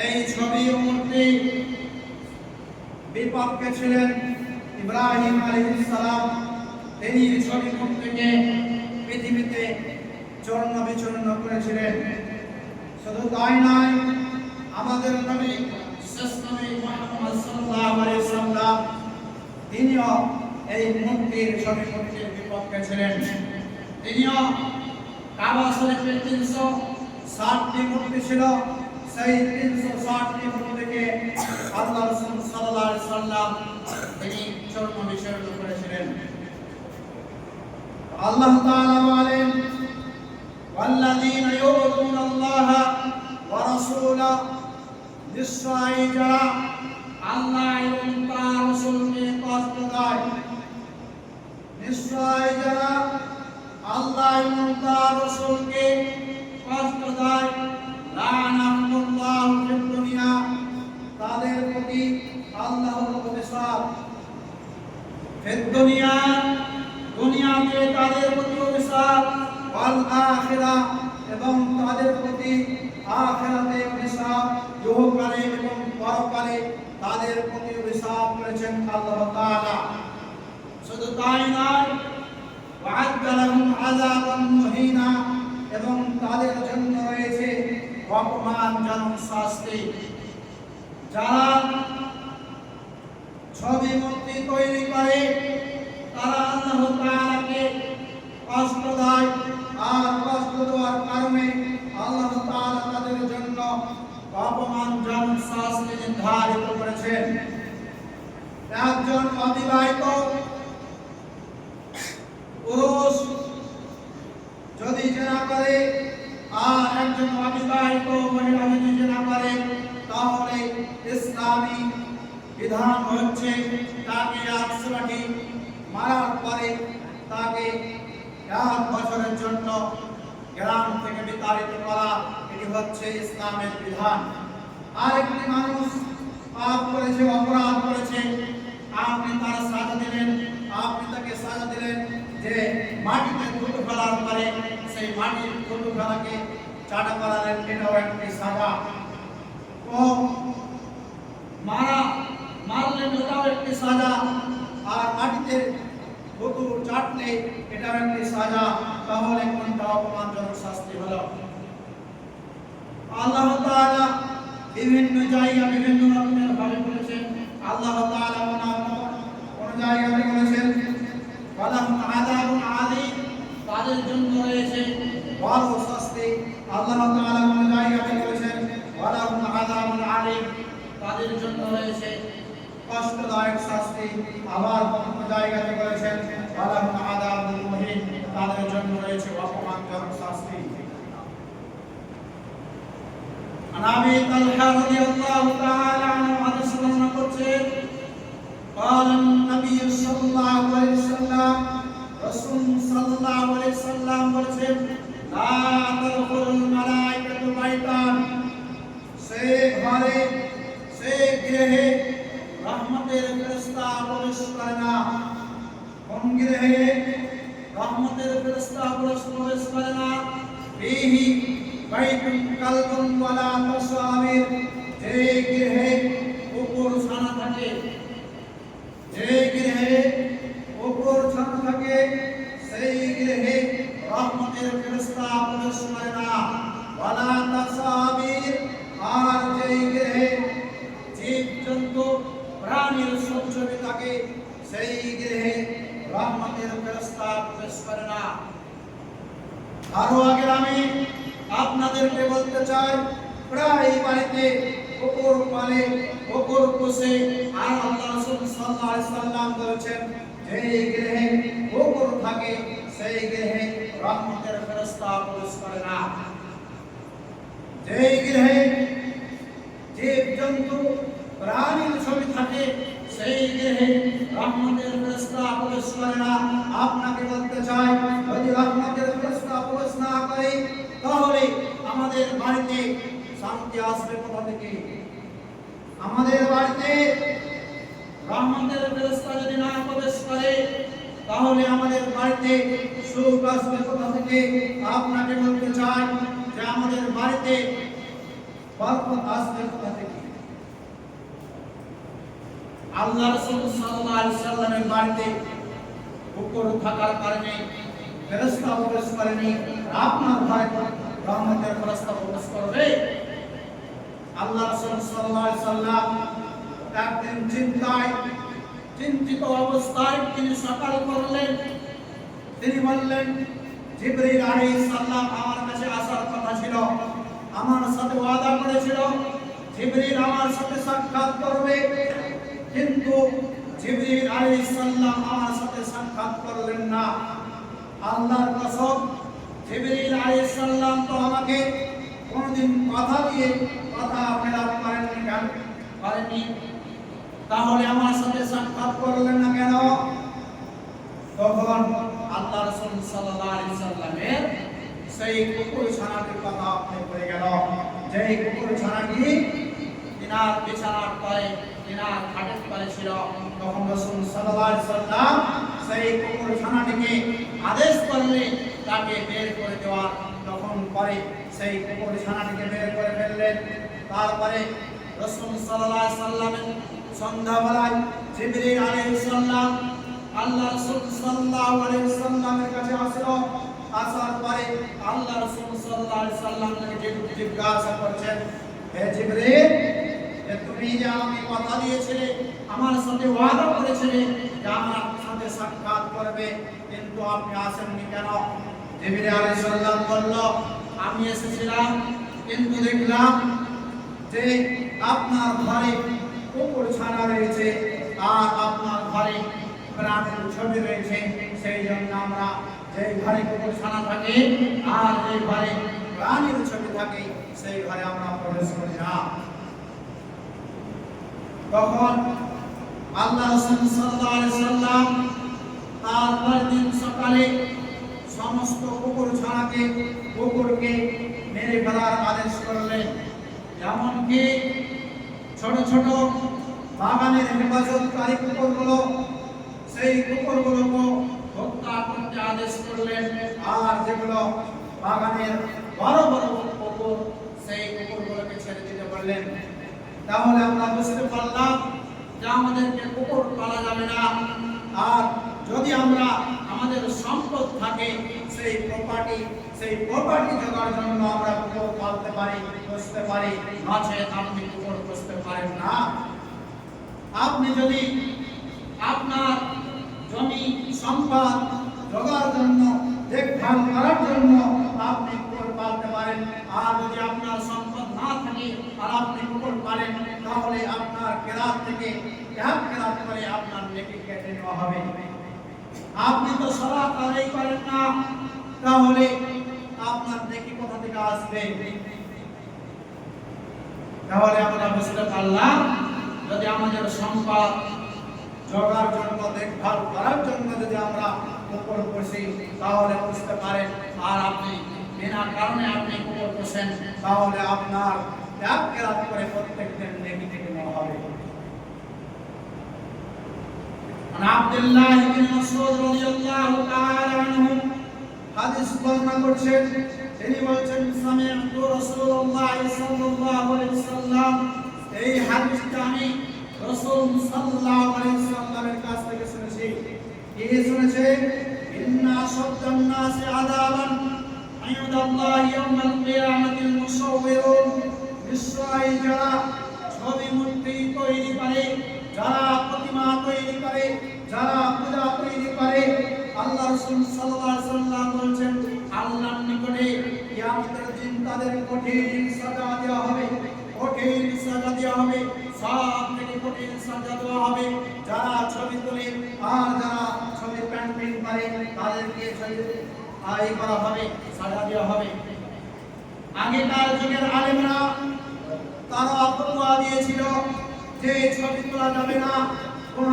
এই ছবি ও মূর্তি বিপক্ষে ছিলেন ইব্রাহিম আলাইহিস সালাম। তিনি ছবি মূর্তিকে পৃথিবীতে চূর্ণ বিচূর্ণ করেছিলেন। শুধু তাই নয়, আমাদের নবী শেষ নবী মুহাম্মদ সাল্লাল্লাহু আলাইহি ওয়াসাল্লাম তিনিও এই মূর্তির ছবি মূর্তির বিপক্ষে ছিলেন। তিনিও কাবা শরীফের 360টি মূর্তি ছিল, সেই 360টি মূর্তিকে আল্লাহ রাসূল সাল্লাল্লাহু আলাইহি ওয়াসাল্লাম তিনি চূর্ণ বিচূর্ণ করেছিলেন। আল্লাহ তাআলা বলেন, ওয়াল্লাযীনা ইউযুনাল্লাহা ওয়া রাসূলাহু, নিশ্চয়ই যারা আল্লাহ এবং তার রাসূলকে কষ্ট দেয়, নিশ্চয়ই যারা আল্লাহ এবং তার রাসূলকে কষ্ট দেয়, লানাহুল্লাহু ফিদ দুনিয়া, তাদের প্রতি আল্লাহর অভিশাপ। ফিদ দুনিয়া, দুনিয়াতে তাদের প্রতি অভিশাপ, ওয়াল আখিরাহ, এবং তাদের প্রতি আখিরাতে অভিশাপ, ইহকালে এবং পরকালে তাদের প্রতি অভিশাপ করেছেন আল্লাহ তাআলা। শুধু তাই নয়, ওয়া'আদ্দা লাহুম আযাবান মুহিনা, এবং তাদের জন্য রয়েছে অপমানজনক শাস্তি। যারা ছবি মূর্তি তৈরি করে তারা আল্লাহ তাআলাকে কষ্ট দেয়, আর কষ্ট দেওয়ার কারণে আল্লাহ তাআলা তাদের জন্য অপমানজনক শাস্তি নির্ধারিত করেছেন। একজন অবিবাহিত পুরুষ যদি জেনা করে আর একজন অবিবাহিত মহিলা যদি জেনা করে, তাহলে ইসলামী বিধান হচ্ছে তাকে 100টি মারার পরে তাকে 1 বছরের জন্য গ্রাম থেকে বিতাড়িত করা। এটি হচ্ছে ইসলামের বিধান। আরেকটি মানুষ পাপ করেছে, অপরাধ করেছে, আপনি তার সাজা দিলেন, আপনি তাকে সাজা দিলেন যে মাটিতে থুতু ফেলার পরে সেই মাটির থুতু ফেলাকে চাটা করালেন, এটাও একটি সাজা। ও মারলেন, এটাও একটি সাজা। আর মাটিতে থুতু চাটলে এটাও একটি সাজা। তাহলে কোনটা অপমানজনক শাস্তি হলো? আল্লাহ তাআলা বিভিন্ন জায়গা বিভিন্ন রকমের ভাবে বলেছেন। আল্লাহ তাআলা কোন জায়গাতে বলেছেন ওয়ালাহুম আযাবুন আযীম, তাদের জন্য রয়েছে বড় শাস্তি। আল্লাহ তাআলা কোন জায়গাতে বলেছেন ওয়ালাহুম আযাবুন আলীম, তাদের জন্য রয়েছে কষ্টদায়ক শাস্তি। আবার কোন জায়গাতে বলেছেন ওয়ালাহুম আযাবুন মুহিন, তাদের জন্য রয়েছে অপমানজনক শাস্তি। আনাবি তালহা রাদিয়াল্লাহু তাআলা আনহু হাদিস বর্ণনা করছেন, قال النبي صلى الله عليه وسلم, রাসূল সাল্লাল্লাহু আলাইহি ওয়াসাল্লাম বলেছেন, লা তাদখুলুল মালায়েকাতু বাইতান, সে ঘরে সে গৃহে রহমতের ফেরেশতা প্রবেশ করে না। কোন গৃহে রহমতের ফেরেশতা প্রবেশ করে না? ফীহি বাইতুন কালবুন ওয়ালা তাসামির, যে গৃহে কুকুর ছানা থাকে, যে গৃহে কুকুর ছানা থাকে সেই গৃহে রহমতের ফেরেশতা প্রবেশ করে না। ওয়ালা তাসামির, আর যে গৃহে জীবজন্তু প্রাণীর সঞ্চয় থাকে সেই গৃহে রহমতের ফেরেশতা প্রবেশ করে না। আরো আগে আমি আপনাদেরকে বলতে চাই, প্রায় বাড়িতে কুকুর পালে, কুকুর পোষে, আর আল্লাহ রাসূল সাল্লাল্লাহু আলাইহি ওয়াসাল্লাম বলেছেন যেই গৃহে কুকুর থাকে সেই গৃহে রহমতের ফেরেশতা প্রবেশ করে না। যেই গৃহে জীবজন্তু প্রাণীর ছবি থাকে সেই গৃহে রহমতের ফেরেশতা প্রবেশ করে না। আপনাকে বলতে চাই, যদি রহমতের ফেরেশতা প্রবেশ না করে তাহলে আমাদের বাড়িতে শান্তি আসবে কোথা থেকে? আমাদের বাড়িতে রহমতের ফেরেশতা যদি না প্রবেশ করে তাহলে আমাদের বাড়িতে সুখ আসবে কোথা থেকে? আপনাকে বলতে চাই যে আমাদের বাড়িতে বরকত আসবে কোথা থেকে? আল্লাহ রাসূল সাল্লাল্লাহু আলাইহি ওয়াসাল্লামের বাড়িতে কুকুর থাকার কারণে ফেরেশতা প্রবেশ করেনি, আপনার ঘরে রহমতের ফেরেশতা প্রবেশ করবে? আল্লাহ রাসূল সাল্লাল্লাহু আলাইহি ওয়াসাল্লাম একদিন চিন্তিত অবস্থায় তিনি সকাল করলেন। তিনি বললেন, জিবরীল আলাইহিস সালাম আমার কাছে আসার কথা ছিল, আমার সাথে ওয়াদা করেছিল জিবরীল আমার সাথে সাক্ষাৎ করবে, কিন্তু জিবরীল আলাইহিস সালাম আমার সাথে সাক্ষাৎ করলেন না। আল্লাহর কসম, জিবরীল আলাইহিস সালাম তো আমাকে কোনদিন কথা দিয়ে কথা ফেরাত করেননি, তাহলে আমার সাথে সাক্ষাৎ করলেন না কেন? তখন আল্লাহ রাসূল সাল্লাল্লাহু আলাইহি সাল্লামের সেই কুকুর ছানাটির কথা মনে পড়ে গেল, যে কুকুর ছানাটি তিনার বিছানার তলে, তিনার খাটের তলে ছিল। তখন রাসূল সাল্লাল্লাহু আলাইহি সাল্লাম সেই কুকুর ছানাটিকে আদেশ করলেন তাকে বের করে দেওয়ার। তখন পরে সেই কুকুর ছানাটিকে বের করে ফেললেন। তারপরে রাসূল সাল্লাল্লাহু আলাইহি সাল্লামের সন্ধ্যাবেলায় জিবরীল আলাইহিস সালাম আল্লাহ রাসূল সাল্লাল্লাহু আলাইহি সাল্লামের কাছে আসলো। আসার পরে আল্লাহ রাসূল সাল্লাল্লাহু আলাইহি সাল্লামকে জিজ্ঞাসা করছেন, হে জিবরীল, তুমি যে আমাকে কথা দিয়েছিলে, আমার সাথে ওয়াদা করেছিলে যে আমার সাথে সাক্ষাৎ করবে, কিন্তু আপনি আসেননি কেন? জিবরীল আলাইহিস সালাম বলল, আমি এসেছিলাম, কিন্তু দেখলাম যে আপনার ঘরে কুকুর ছানা রয়েছে আর আপনার ঘরে প্রাণীর ছবি রয়েছে, সেই জন্য আমরা যে ঘরে কুকুর ছানা থাকে আর যে ঘরে প্রাণীর ছবি থাকে সেই ঘরে আমরা প্রবেশ করি না। তখন আল্লাহ রাসূল সাল্লাল্লাহু আলাইহি সাল্লাম তারপর দিন সকালে সমস্ত কুকুরকে মেরে ফেলার আদেশ করলেন। এমনকি ছোট ছোট বাগানের হেফাজতকারী কুকুরগুলো, সেই কুকুরগুলোকে হত্যা করতে আদেশ করলেন। আর যেগুলো বাগানের বড় বড় কুকুর, সেই কুকুরগুলোকে ছেড়ে দিতে বললেন। তাহলে আমরা বুঝতে পারলাম যে আমাদেরকে কুকুর পালা যাবে না। আর যদি আমরা আমাদের সম্পদ থাকে, সেই প্রপার্টি জোগাড় জন্য আমরা কুকুর পালতে পারি, পুষতে পারি, নচেৎ আপনি কুকুর পুষতে পারেন না। আপনি যদি আপনার জমি সম্পদ জোগাড় জন্য, দেখভাল করার জন্য আপনি কুকুর পালতে পারেন, আর যদি আপনার সম্পদ না থাকে আর আপনি কুকুর পালেন, তাহলে আপনার কেরাত থেকে এক কেরাত করে আপনার নেকি কেটে নেওয়া হবে। আপনি তো সালাত আদায় করেন না, তাহলে আপনার নেকি কোথা থেকে আসবে? তাহলে আমরা বুঝতে পারলাম, যদি আমাদের সম্পদ জোগাড় জন্য, দেখভাল করার জন্য যদি আমরা কুকুর পুষি, তাহলে বুঝতে পারেন, আর আপনি বিনা কারণে আপনি কুকুর পোষেন, তাহলে আপনার এক কেরাত করে প্রত্যেকদিন নেকি কেটে নেওয়া হবে। আব্দুল্লাহ ইবনে মাসউদ রাদিয়াল্লাহু তাআলা আনহু হাদিস বর্ণনা করছেন। তিনি বলছেন, সামি'তু রাসূলুল্লাহ সাল্লাল্লাহু আলাইহি ওয়াসাল্লাম, এই হাদিসটা আমি রাসূল সাল্লাল্লাহু আলাইহি ওয়াসাল্লামের কাছ থেকে শুনেছি। কি শুনেছে? ইন্না শাদ্দান নাসি আযাবান ইনদাল্লাহি ইয়াওমাল কিয়ামাতিল মুসাওবিরুন, নিশ্চয়ই যারা ছবি মূর্তি তৈরি করে, যারা প্রতিমা তৈরি করে, যারা পূজা তৈরি করে, আল্লাহ রাসূল সাল্লাল্লাহু আলাইহি ওয়াসাল্লাম বলেন, আল্লাহর নিকটে কিয়ামতের দিন তাদের কঠিন সাজা দেওয়া হবে, কঠিন সাজা দেওয়া হবে, সব থেকে কঠিন সাজা দেওয়া হবে। যারা ছবি তোলে আর যারা ছবি পেন্টিং করে, তাদেরকে আয় করা হবে, সাজা দেওয়া হবে। আগেকার যুগের আলেমরা তারা ফতোয়া দিয়েছিল যে ছবি তোলা যাবে না, কোন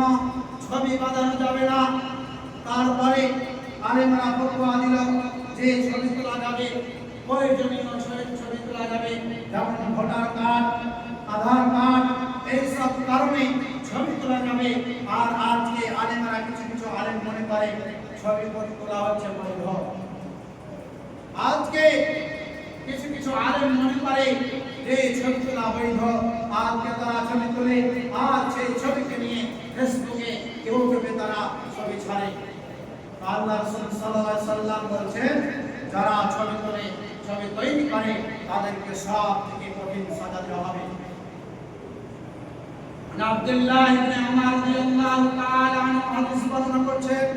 ছবি বাঁধানো যাবে না। তারপরে আলেমরা ফতোয়া দিল যে ছবি তোলা যাবে, প্রয়োজনীয় ছবি তোলা যাবে, যেমন ভোটার কার্ড, আধার কার্ড, এইসব কারণে ছবি তোলা যাবে। আর আজকে আলেমরা কিছু আলেম মনে করে ছবি তোলা হচ্ছে বৈধ। আজকে কিছু আলেম মনে করে এই ছবি তোলা বৈধ, আর তারা ছবি তোলে আর সেই ছবিকে নিয়ে ফেসবুকে ইউটিউবে তারা ছবি ছাড়ে। আল্লাহ রাসূল সাল্লাল্লাহু আলাইহি সাল্লাম বলেছেন, যারা ছবি তোলে, ছবি তৈরি করে, তাদেরকে সব থেকে কঠিন সাজা দেওয়া হবে। আব্দুল্লাহ ইবনে উমর রাদিয়াল্লাহু তাআলা আনহু হাদিস বর্ণনা করছেন,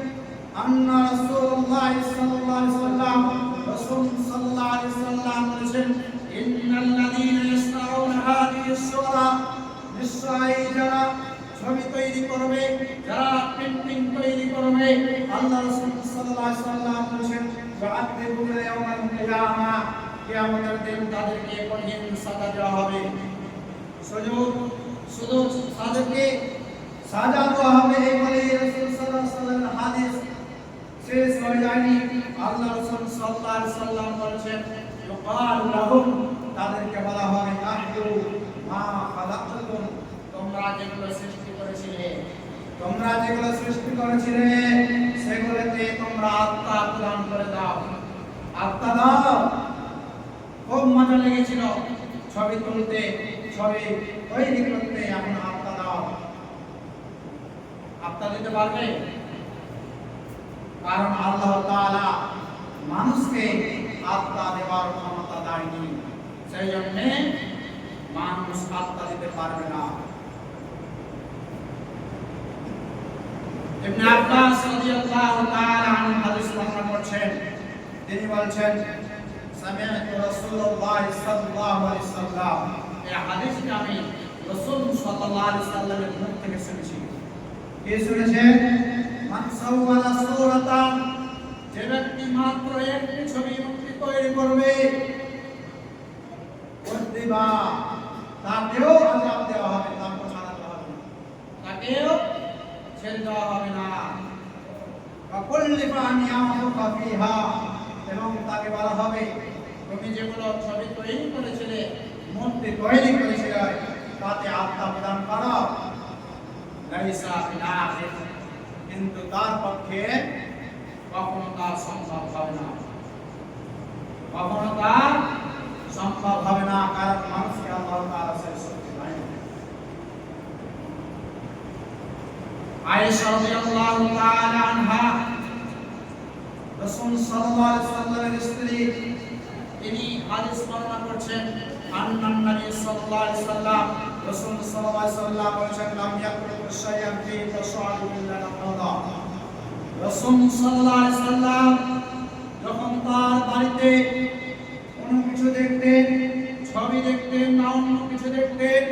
আন্না রাসূলুল্লাহ সাল্লাল্লাহু আলাইহি ওয়াসাল্লাম, রাসূল সাল্লাল্লাহু আলাইহি ওয়াসাল্লাম বলেছেন, ইন্নাল্লাযীনা ইয়াসনাউনা হাদিহি সুরা, নিশ্চয়ই যারা ছবি তৈরি করবে, যারা পেইন্টিং তৈরি করবে, আল্লাহ রাসূল সাল্লাল্লাহু আলাইহি ওয়াসাল্লাম বলেছেন, ওয়া'আদিবু ইয়াওমাল কিয়ামা, কিয়ামতের দিন তাদেরকে কঠিন সাজা দেওয়া হবে। শুধু তাদেরকে সাজা দেওয়া হবে এই বলে রাসূল সাল্লাল্লাহু আলাইহি ওয়াসাল্লামের হাদিস শেষ হয়ে যায়নি। আল্লাহ রাসূল সাল্লাল্লাহু আলাইহি ওয়াসাল্লাম বলেছেন, ইউকালু লাহুম, তাদেরকে বলা হবে, আহয়ু মা খালাকতুম, তোমরা যেগুলো সৃষ্টি করেছিলে, তোমরা যেগুলো সৃষ্টি করেছিলে সেগুলোতে তোমরা আত্মা প্রদান করে দাও, আত্মা দাও। খুব মজা লেগেছিল ছবি তুলতে, ছবি তৈরি করতে, এখন আত্মা দাও। আত্মা দিতে পারবে? কারণ আল্লাহ তাআলা মানুষকে আত্মা দেওয়ার ক্ষমতা দেয়নি, সেই জন্য মানুষ আত্মা দিতে পারবে না। ইবনে আব্বাস রাদিয়াল্লাহু তাআলা আনহু হাদিস বর্ণনা করছেন, তিনি বলছেন, সামি'তু রাসূলুল্লাহ সাল্লাল্লাহু আলাইহি ওয়াসাল্লাম, এই হাদিসটি আমি রাসূল সাল্লাল্লাহু আলাইহি ওয়াসাল্লামের মুখ থেকে শুনেছি। কে শুনেছেন? মান সাওয়ারা সূরাতান, যে ব্যক্তি মাত্র একটি ছবি মূর্তি তৈরি করবে, উদ্দিবা, তাকেও আযাব দেওয়া হবে, তাকে ছাড়া দেওয়া হবে না, তাকেও ছেড়ে দেওয়া হবে না। ওয়াকুল্লিফা আন ইয়ামুকা ফিহা, এবং তাকে বলা হবে, তুমি যেগুলো ছবি তৈরি করেছিলে, মূর্তি তৈরি করেছিলে, তাতে আত্মা প্রদান করো। লাইসা বিনাফিক, কিন্তু তার পক্ষে কখনো তা সম্ভব হবে না, কখনো তা সম্ভব হবে না, কারণ মানুষকে আল্লাহ তাআলা সেই শক্তি দেন। আয়েশা রাদিয়াল্লাহু তাআলা আনহা, রাসূল সাল্লাল্লাহু আলাইহি ওয়াসাল্লামের স্ত্রী, তিনি হাদিস বর্ণনা করছেন, আন্নান নবী সাল্লাল্লাহু আলাইহি ওয়াসাল্লাম, রাসূল সাল্লাল্লাহু আলাইহি ওয়াসাল্লাম বলেছেন, লাম ইয়াকুল শাইআন ফি তাশাদু বিল্লাহ নাহদা। রাসূল সাল্লাল্লাহু আলাইহি ওয়াসাল্লাম যখন তার বাড়িতে কোনো কিছু দেখতেন, ছবি দেখতেন না অন্য কিছু দেখতেন,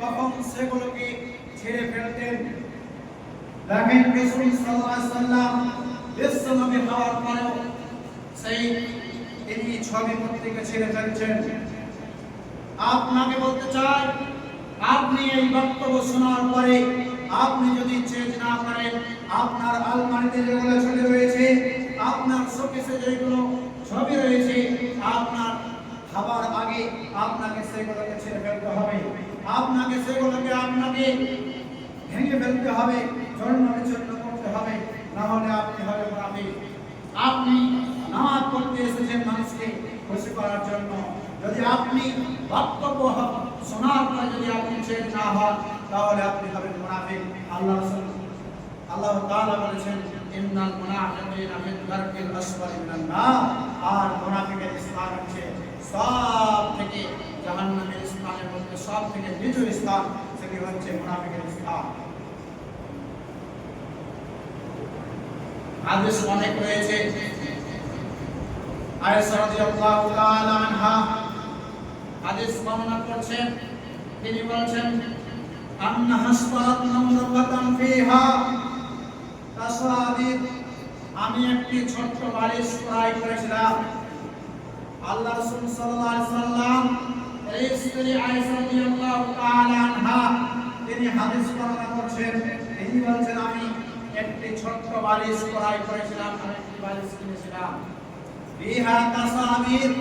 তখন সেগুলোকে ছেড়ে ফেলতেন। দেখেন রাসূল সাল্লাল্লাহু আলাইহি ওয়াসাল্লাম বিশ্বনবী হওয়ার পরেও সেই তিনি ছবি মূর্তিকে ছেড়ে ফেলছেন। আপনাকে বলতে চাই, আপনি এই বক্তব্য শোনার পরে আপনি যদি চেঞ্জ না করেন, আপনার আলমারিতে যেগুলো ছবি রয়েছে, আপনার শোকেসে যেগুলো ছবি রয়েছে, আপনার খাবার আগে আপনাকে সেগুলোকে ছেড়ে ফেলতে হবে, আপনাকে সেগুলোকে ভেঙে ফেলতে হবে, চূর্ণ বিচূর্ণ করতে হবে, না হলে আপনি হবে মুনাফিক। আপনি নামাজ পড়তে এসেছেন মানুষকে খুশি করার জন্য, যদি আপনি বক্তব্য শোনার পরে যদি আপনি চেঞ্জ না হন, তাহলে আপনি হবেন মুনাফিক। আল্লাহ তাআলা বলেছেন, ইন্নাল মুনাফিকিনা ফি দারকিল আসফালি মিনান নার, আর মুনাফিকের স্থান হচ্ছে সব থেকে জাহান্নামের স্থানের মধ্যে সব থেকে নিচু স্থান, সেটি হচ্ছে মুনাফিকের স্থান। হাদিস অনেক রয়েছে। আয়েশা রাদিয়াল্লাহু তাআলা আনহা হাদিস বর্ণনা করছেন, তিনি বলেন, আন্না হাসবাত নামরাতান ফিহা তাসাদিদ, আমি একটি ছোট্ট বালিশ ক্রয় করেছিলাম। আল্লাহ রাসূল সাল্লাল্লাহু আলাইহি ওয়াসাল্লাম এই স্ত্রী আয়েশা রাদিয়াল্লাহু তাআলা আনহা তিনি হাদিস বর্ণনা করছেন, তিনি বলেন, আমি একটি ছোট্ট বালিশ ক্রয় করেছিলাম, আমি একটি বালিশ কিনেছিলাম। ফিহা তাসাদিদ,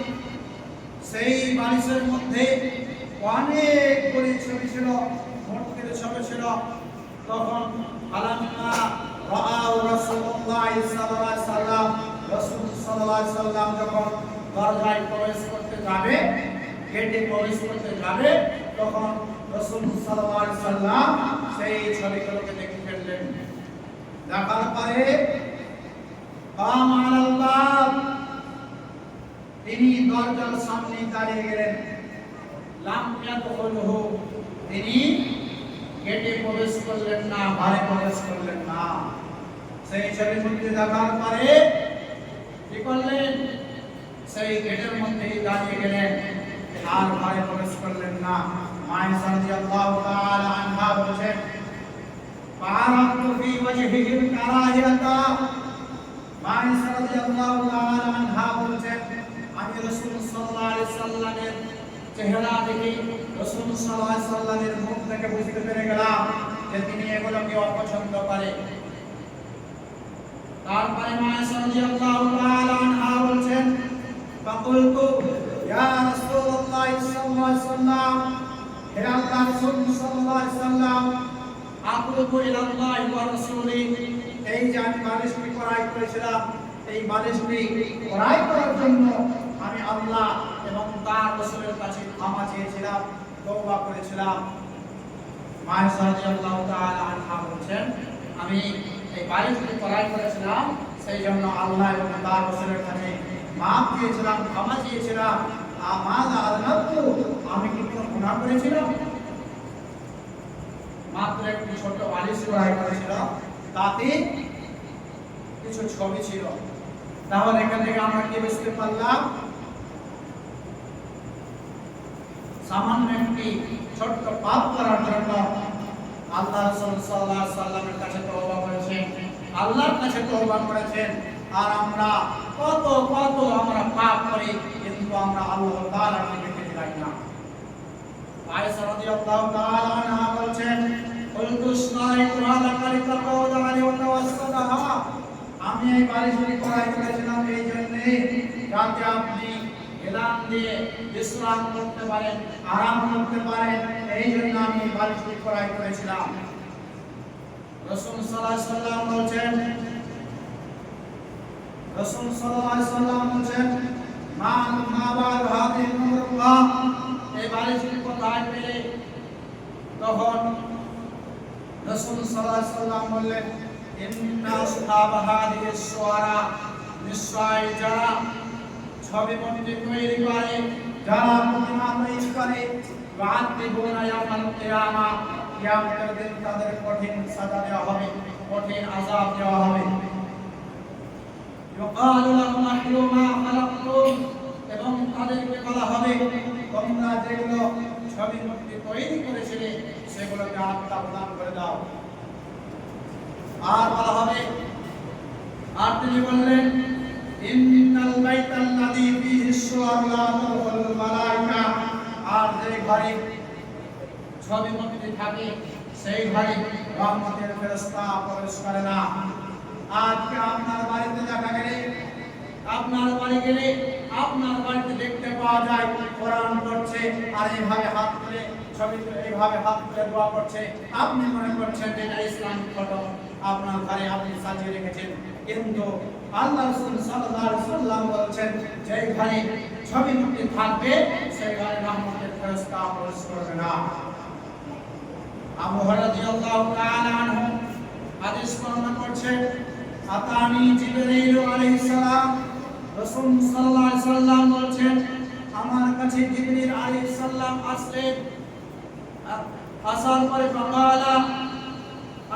সেই বালিশের মধ্যে অনেকগুলি ছবি ছিল, মূর্তির ছবি ছিল। তখন আলাম্মা রাআউ রাসূলুল্লাহ সাল্লাল্লাহু আলাইহি ওয়াসাল্লাম, রাসূল সাল্লাল্লাহু আলাইহি ওয়াসাল্লাম যখন দরজায় প্রবেশ করতে যাবে, গেটে প্রবেশ করতে যাবে তখন রাসূল সাল্লাল্লাহু আলাইহি সাল্লাম সেই ছবিগুলোকে দেখে ফেললেন। দেখার পরে কাম আলাল্লাহ, তিনি দরজার সামনে দাঁড়িয়ে গেলেন। লাম ইয়াদখুলহু, তিনি গেটে প্রবেশ করলেন না, ঘরে প্রবেশ করলেন না। সেই ছবির মধ্যে দেখার পরে কি করলেন? সেই গেটের মধ্যেই দাঁড়িয়ে গেলেন, আর ঘরে প্রবেশ করলেন না। আয়েশা রাদিয়াল্লাহু তাআলা আনহা বলেন, ফারাকতু ফি ওয়াজহিহি কারাহিয়াতা। আয়েশা রাদিয়াল্লাহু তাআলা আনহা বলেন, আমি রাসূল সাল্লাল্লাহু আলাইহি সাল্লামের চেহারা দেখে, রাসূল সাল্লাল্লাহু আলাইহি সাল্লামের মুখ থেকে বুঝতে পেরে গেলাম যে তিনি এগুলোকে অপছন্দ করে। তারপরে আয়েশা রাদিয়াল্লাহু তাআলা আনহা বলেন, ফাকুলতু ইয়া রাসূলুল্লাহ সাল্লাল্লাহু আলাইহি সাল্লাম, হে আল্লাহর রাসূল সাল্লাল্লাহু আলাইহি সাল্লাম, আকুলু ইলাল্লাহি ওয়া রাসূলিহি, এই যে আমি বালিশটি ক্রয় করেছিলাম, এই বালিশটি ক্রয় করার জন্য আমি আল্লাহ এবং তার রাসূলের কাছে ক্ষমা চেয়েছিলাম, তওবা করেছিলাম। আয়েশা রাদিয়াল্লাহু তাআলা আনহা বলেন, আমি এই বালিশটি ক্রয় করেছিলাম, সেই জন্য আল্লাহ এবং তার রাসূলের কাছে মাফ চেয়েছিলাম, ক্ষমা চেয়েছিলাম। আমাযা আযনাবতু, আমি কি কোনো গুনাহ করেছিলাম? মাত্র একটি ছোট বালিশ ক্রয় করেছিলাম, তাতে কিছু ছবি ছিল। তাহলে এখান থেকে আমরা কি বুঝতে পারলাম? সামান্য একটি ছোট্ট পাপ করার জন্য আল্লাহ রাসূল সাল্লাল্লাহু আলাইহি সাল্লামের কাছে তওবা করেছেন, আল্লাহর কাছে তওবা করেছেন। আর আমরা কত কত আমরা পাপ করি, কিন্তু আমরা আল্লাহ তাআলাকে দেখতে পাই না। আয়েশা রাদিয়াল্লাহু তাআলা আনহা বলেন, কুলতু ইসনাইতু হালাকা লিতাকাউদানি ওয়া তাওয়াসসালাহা, আমি এই বালিশটি ক্রয় করেছিলাম এই জন্য যাতে আপনি এলান দিয়ে বিশ্রাম করতে পারেন, আরাম করতে পারেন, এই জন্য আমি এই বালিশটি ক্রয় করেছিলাম। রাসূল সাল্লাল্লাহু আলাইহি সাল্লাম বলেন, রাসূল সাল্লাল্লাহু আলাইহি সাল্লাম বলেন, মা বা'দ হাদিহি নুরুল্লাহ, এই বালিশটি কোথায় পেলে? তখন রাসূল সাল্লাল্লাহু আলাইহি সাল্লাম বললেন, ইন্না আসহাব হাদিহি সুওয়ারা, নিশ্চয় যারা ছবি মূর্তি তৈরি করে, যারা প্রতিমা তৈরি করে, ওয়া'আদিবুনা ইয়াওমাল কিয়ামা, কিয়ামতের দিন তাদের কঠিন সাজা দেওয়া হবে, কঠিন আযাব দেওয়া হবে। ইউকালু লাহুম আহলু মা খালাকতুম, এবং তাদেরকে বলা হবে, তোমরা যেগুলো ছবি মূর্তি তৈরি করেছিলে সেগুলোকে আত্মা প্রদান করে দাও। আর বলা হবে, আর তিনি বললেন, ইন্নাল বাইতাল্লাযী ফীহি সুওয়ারু লা তাদখুলুল মালায়েকা, আর যে ঘরে ছবি মূর্তি থাকে সেই ঘরে রহমতের ফেরেশতা প্রবেশ করে না। আজকে আপনার বাড়িতে দেখা গেলে, আপনার বাড়ি গেলে আপনার বাড়িতে দেখতে পাওয়া যায় কোরআন পড়ছে আর এইভাবে হাত তুলে ছবি তুলে এইভাবে হাত তুলে দোয়া করছে। আপনি মনে করছেন যে এটা ইসলামিক ফটো, আপনার ঘরে আপনি সাজিয়ে রেখেছেন, কিন্তু আল্লাহ রাসূল সাল্লাল্লাহু আলাইহি সাল্লাম বলেছেন যে ঘরে ছবি মূর্তি থাকবে সেই ঘরে রহমতের ফেরেশতা প্রবেশ করবে না। আবু হুরায়রা রাদিয়াল্লাহু তাআলা আনহু হাদিস বর্ণনা করছেন, আতানি জিবরীল আলাইহিস সালাম, রাসূল সাল্লাল্লাহু আলাইহি সাল্লাম বলেন, আমার কাছে জিবরীল আলাইহিস সালাম আসলেন, আসার পরে ফাকালা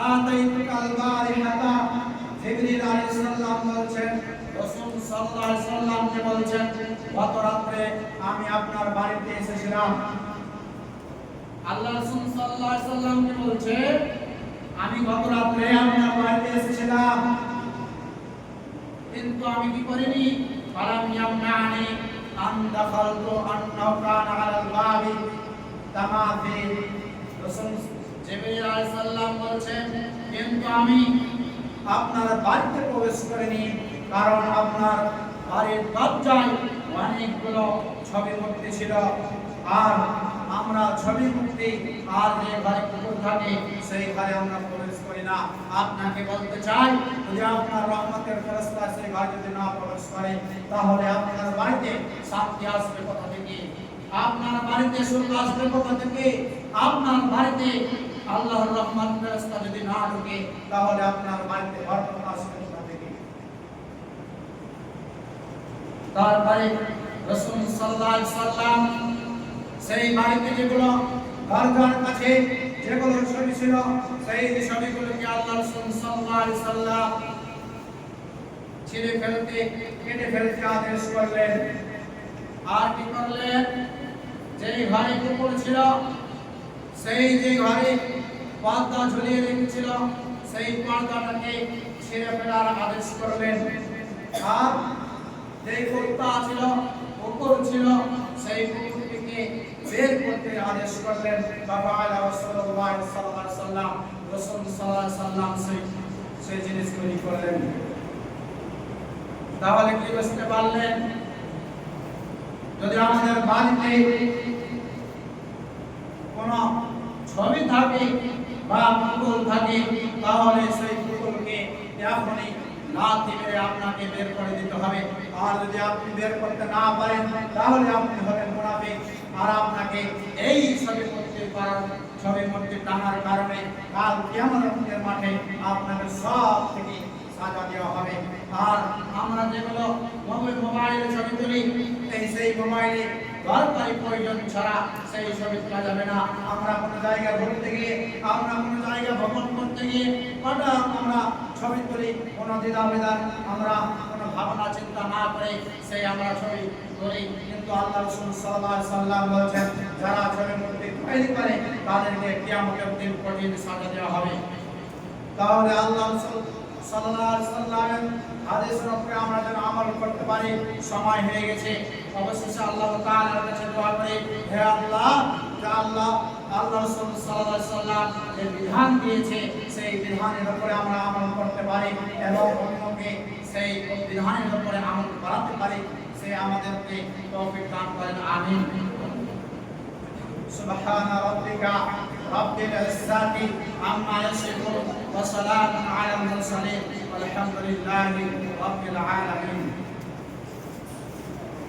আতাইতুকাল বারিহাতা, জিবরীল আলাইহিস সালাম বলেন, রাসূল সাল্লাল্লাহু আলাইহি সাল্লামকে বলেন, গত রাতে আমি আপনার বাড়িতে এসেছিলাম। আল্লাহ রাসূল সাল্লাল্লাহু আলাইহি সাল্লামকে বলেন, আমি গত রাতে আপনার বাড়িতে এসেছিলাম, কিন্তু আমি কি করিনি? ফালাম ইয়ামনানি আন দাখালতু আন্নাহু কানা আলাল বাবি তামাথিল। রাসূল জিবরীল আলাইহিস সালাম বলেন, কিন্তু আমি আপনার বাড়িতে প্রবেশ করিনি, কারণ আপনার বাড়ির দরজায় অনেকগুলো ছবি মূর্তি ছিল, আর আমরা ছবি মূর্তি আর যে ঘরে কুকুর থাকে সেই ঘরে আমরা প্রবেশ করি না। আপনাকে বলতে চাই, যদি আপনার রহমতের ফেরেশতা সেই ঘরে যদি না প্রবেশ করে, তাহলে আপনার বাড়িতে শান্তি আসবে কোথা থেকে? আপনার বাড়িতে সুখ আসবে কোথা থেকে? আপনার বাড়িতে আল্লাহর রহমত ফেরেশতা যদি না ঢোকে তাহলে আপনার বাড়িতে বরকত আসবে কোথা থেকে? তারপরে রাসূল সাল্লাল্লাহু আলাইহি সাল্লাম সেই বাড়িতে যেগুলো দরজার কাছে যেগুলো ছবি ছিল সেই ছবিগুলোকে আল্লাহ রাসূল সাল্লাল্লাহু আলাইহি সাল্লাম ছিঁড়ে ফেলতে কেটে ফেলতে আদেশ করলেন। আর কি করলেন? যেই ঘরে কুকুর ছিল সেই যে ঘরে পর্দা ঝুলিয়ে রেখেছিল সেই পর্দাটাকে ছিঁড়ে ফেলার আদেশ করলেন। আর যেই কুত্তা ছিল কুকুর ছিল সেই কুকুরটিকে বের করতে আদেশ করলেন। ফাআলা রাসূলুল্লাহ সাল্লাল্লাহু আলাইহি সাল্লাম রাসূল সাল্লাল্লাহু আলাইহি সাল্লাম সেই জিনিস তৈরি করলেন। তাহলে কি বুঝতে পারলেন? যদি আমাদের বাড়িতে কোন ছবি থাকে বা পুতুল থাকে তাহলে সেই পুতুলকে এখনই লাথি মেরে আপনাকে বের করে দিতে হবে। আর যদি আপনি বের করতে না পারেন তাহলে আপনি হবেন মুনাফিক। আর আপনাকে এই ছবি মূর্তি টানার কারণে কাল কিয়ামতের মাঠে আপনাকে সব থেকে সাজা দেওয়া হবে। আর আমরা যেগুলো মোবাইলে ছবি তুলি সেই মোবাইলে দরকারি প্রয়োজন ছাড়া সেই ছবি তোলা যাবে না। আমরা কোনো জায়গা ঘুরতে গিয়ে আমরা কোনো জায়গা ভ্রমণ করতে গিয়ে হঠাৎ আমরা ছবি তুলি, কোনো দ্বিধাবিধান আমরা কোনো ভাবনা চিন্তা না করে সেই আমরা ছবি তুলি। কিন্তু আল্লাহ রাসূল সাল্লাল্লাহু আলাইহি সাল্লাম বলেছেন যারা ছবি মূর্তি তৈরি করে তাদেরকে কিয়ামতের দিন কঠিন সাজা দেওয়া হবে। তাহলে আল্লাহ রাসূল সাল্লাল্লাহু আলাইহি সাল্লামের হাদিসের উপরে আমরা যেন আমল করতে পারি। সময় হয়ে গেছে, অবশেষে আল্লাহ তাআলার কাছে দোয়া করি, হে আল্লাহ, যে আল্লাহ রাসূল সাল্লাল্লাহু আলাইহি সাল্লাম যে বিধান দিয়েছে সেই বিধানের উপরে আমরা আমল করতে পারি এবং অন্যকে সেই বিধানের উপরে আমল করাতে পারি। সে আমাদেরকে তৌফিক দান করেন, আমিন। সুবহান রাব্বিকা রাব্বিল ইজ্জাতি আম্মা ইয়াসিফুন ওয়া সালামুন আলাল মুরসালিন ওয়ালহামদুলিল্লাহি রাব্বিল আলামিন।